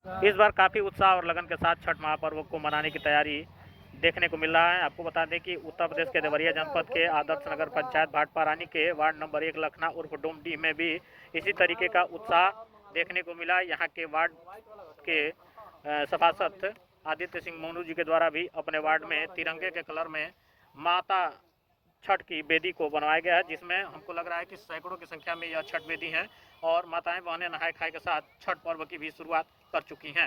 इस बार काफ़ी उत्साह और लगन के साथ छठ महापर्व को मनाने की तैयारी देखने को मिल रहा है। आपको बता दें कि उत्तर प्रदेश के देवरिया जनपद के आदर्श नगर पंचायत भाटपारानी के वार्ड नंबर 1 लखना उर्फ डोमडीह में भी इसी तरीके का उत्साह देखने को मिला। यहाँ के वार्ड के सभासद आदित्य सिंह मोनू जी के द्वारा भी अपने वार्ड में तिरंगे के कलर में माता छठ की वेदी को बनवाया गया है, जिसमें हमको लग रहा है कि सैकड़ों की संख्या में यह छठ वेदी है और माताएं बहनें नहाए खाए के साथ छठ पर्व की भी शुरुआत कर चुकी हैं।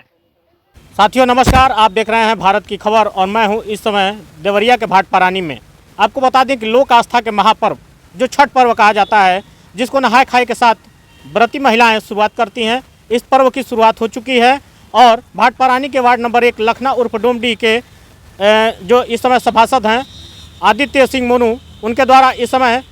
साथियों नमस्कार, आप देख रहे हैं भारत की खबर और मैं हूं इस समय देवरिया के भाटपारानी में। आपको बता दें कि लोक आस्था के महापर्व जो छठ पर्व कहा जाता है, जिसको नहाए खाए के साथ व्रती महिलाएं शुरुआत करती हैं, इस पर्व की शुरुआत हो चुकी है। और भाटपारानी के वार्ड नंबर 1 लखना उर्फ डोमडीह के जो इस समय सभासद हैं आदित्य सिंह मोनू, उनके द्वारा इस समय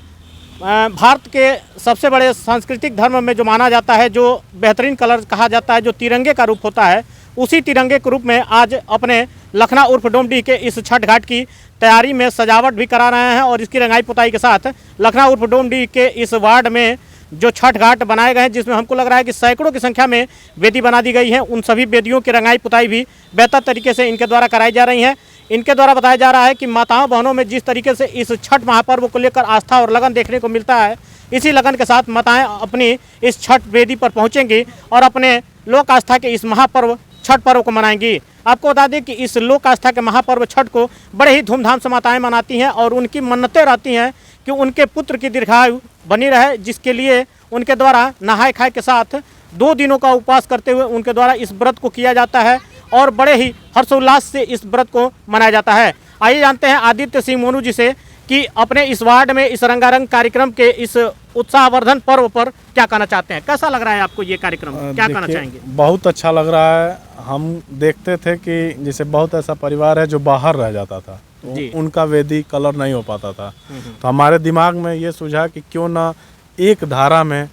भारत के सबसे बड़े सांस्कृतिक धर्म में जो माना जाता है, जो बेहतरीन कलर कहा जाता है, जो तिरंगे का रूप होता है, उसी तिरंगे के रूप में आज अपने लखना उर्फ डोमडीह के इस छठ घाट की तैयारी में सजावट भी करा रहे हैं। और इसकी रंगाई पुताई के साथ लखना उर्फ डोमडीह के इस वार्ड में जो छठ घाट बनाए गए हैं, जिसमें हमको लग रहा है कि सैकड़ों की संख्या में वेदी बना दी गई है, उन सभी वेदियों की रंगाई पुताई भी बेहतर तरीके से इनके द्वारा कराई जा रही हैं। इनके द्वारा बताया जा रहा है कि माताओं बहनों में जिस तरीके से इस छठ महापर्व को लेकर आस्था और लगन देखने को मिलता है, इसी लगन के साथ माताएं अपनी इस छठ वेदी पर पहुंचेंगी और अपने लोक आस्था के इस महापर्व छठ पर्व को मनाएंगी। आपको बता दें कि इस लोक आस्था के महापर्व छठ को बड़े ही धूमधाम से माताएं मनाती हैं और उनकी मन्नतें रहती हैं कि उनके पुत्र की दीर्घायु बनी रहे, जिसके लिए उनके द्वारा नहाए खाए के साथ 2 दिनों का उपवास करते हुए उनके द्वारा इस व्रत को किया जाता है और बड़े ही हर्षोल्लास से इस व्रत को मनाया जाता है। आइए जानते हैं आदित्य सिंह मोनू जी से कि अपने इस वार्ड में इस रंगारंग कार्यक्रम के इस उत्साहवर्धन पर्व पर क्या कहना चाहते हैं। कैसा लग रहा है आपको ये कार्यक्रम, क्या कहना चाहेंगे? बहुत अच्छा लग रहा है। हम देखते थे कि जैसे बहुत ऐसा परिवार है जो बाहर रह जाता था, तो उनका वेदी कलर नहीं हो पाता था, तो हमारे दिमाग में ये सूझा कि क्यों ना एक धारा में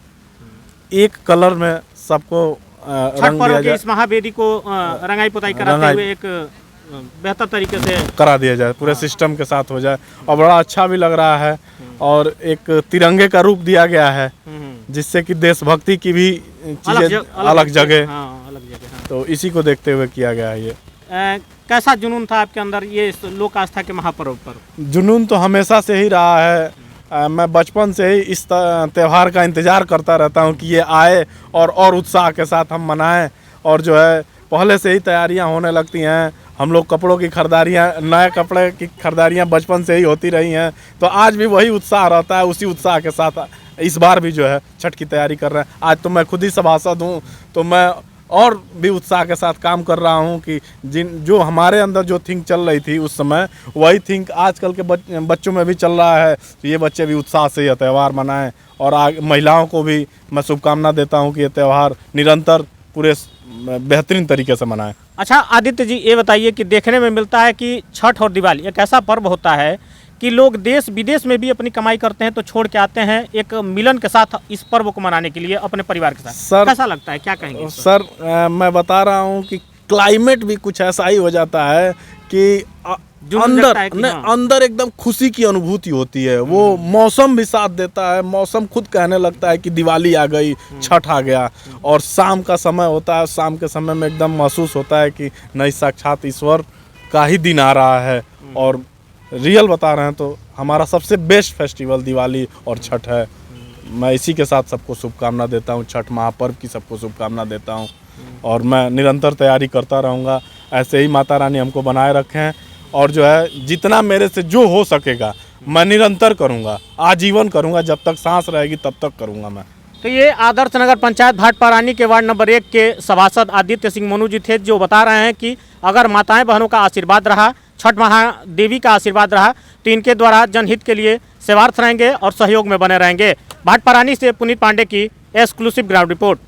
एक कलर में सबको छठ पर्व के इस महावेदी को रंगाई पुताई कराते हुए एक बेहतर तरीके से करा दिया जाए, पूरे सिस्टम के साथ हो जाए और बड़ा अच्छा भी लग रहा है। और एक तिरंगे का रूप दिया गया है, जिससे कि देशभक्ति की भी चीजें अलग जगह, तो इसी को देखते हुए किया गया है। ये कैसा जुनून था आपके अंदर ये लोक आस्था के महापर्व पर? जुनून तो हमेशा से ही रहा है। मैं बचपन से ही इस त्यौहार का इंतज़ार करता रहता हूं कि ये आए और उत्साह के साथ हम मनाएं। और जो है पहले से ही तैयारियां होने लगती हैं। हम लोग कपड़ों की खरीदारियां, नए कपड़े की खरीदारियां बचपन से ही होती रही हैं, तो आज भी वही उत्साह रहता है। उसी उत्साह के साथ इस बार भी जो है छठ की तैयारी कर रहे हैं। आज तो मैं खुद ही सभासद हूँ, तो मैं और भी उत्साह के साथ काम कर रहा हूं कि जो हमारे अंदर जो थिंक चल रही थी उस समय, वही थिंक आजकल के बच्चों में भी चल रहा है। तो ये बच्चे भी उत्साह से यह त्यौहार मनाएं और महिलाओं को भी मैं शुभकामना देता हूं कि ये त्यौहार निरंतर पूरे बेहतरीन तरीके से मनाएं। अच्छा आदित्य जी, ये बताइए कि देखने में मिलता है कि छठ और दिवाली एक ऐसा पर्व होता है कि लोग देश विदेश में भी अपनी कमाई करते हैं तो छोड़ के आते हैं एक मिलन के साथ इस पर्व को मनाने के लिए अपने परिवार के साथ। सर कैसा लगता है, क्या कहेंगे? सर मैं बता रहा हूं कि क्लाइमेट भी कुछ ऐसा ही हो जाता है कि अंदर एकदम खुशी की अनुभूति होती है। वो मौसम भी साथ देता है, मौसम खुद कहने लगता है कि दिवाली आ गई, छठ आ गया। और शाम का समय होता है, शाम के समय में एकदम महसूस होता है कि नहीं, साक्षात ईश्वर का ही दिन आ रहा है। और रियल बता रहे हैं तो हमारा सबसे बेस्ट फेस्टिवल दिवाली और छठ है। मैं इसी के साथ सबको शुभकामना देता हूँ, छठ महापर्व की सबको शुभकामना देता हूँ और मैं निरंतर तैयारी करता रहूँगा। ऐसे ही माता रानी हमको बनाए रखें और जो है जितना मेरे से जो हो सकेगा मैं निरंतर करूँगा, आजीवन करूँगा, जब तक सांस रहेगी तब तक करूँगा मैं। तो ये आदर्श नगर पंचायत भाटपारानी के वार्ड नंबर 1 के सभासद आदित्य सिंह मोनू जी थे, जो बता रहे हैं कि अगर माताएं बहनों का आशीर्वाद रहा, छठ महादेवी का आशीर्वाद रहा, तो इनके द्वारा जनहित के लिए सेवार्थ रहेंगे और सहयोग में बने रहेंगे। भाटपारानी से पुनीत पांडे की एक्सक्लूसिव ग्राउंड रिपोर्ट।